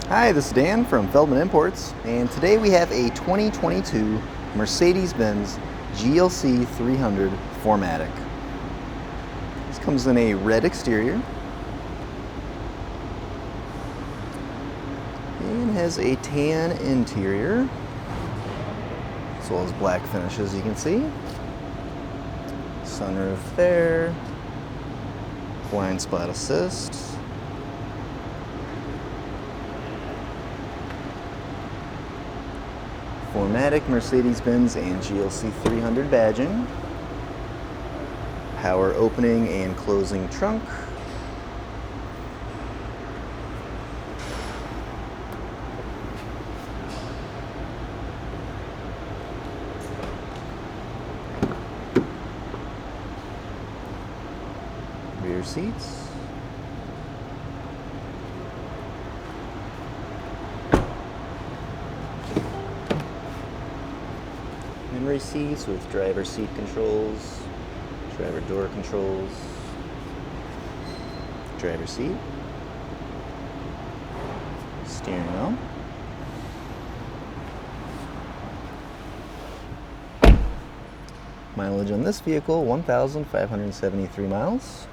Hi, this is Dan from Feldmann Imports, and today we have a 2022 Mercedes-Benz GLC 300 4MATIC. This comes in a red exterior and has a tan interior, as well as black finishes, you can see. Sunroof there, blind spot assist. 4MATIC Mercedes-Benz and GLC 300 badging. Power opening and closing trunk. Rear seats. Memory seats with driver seat controls, driver door controls, driver seat, steering wheel. Mileage on this vehicle, 1,573 miles.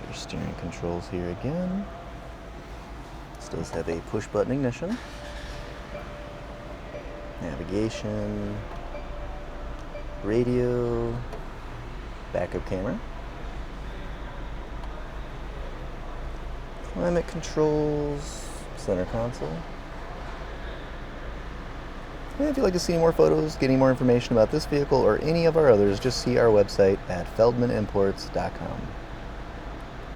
Your steering controls here again. This does have a push button ignition. Navigation, radio, backup camera, climate controls, center console. And if you'd like to see any more photos, get any more information about this vehicle or any of our others, just see our website at feldmannimports.com.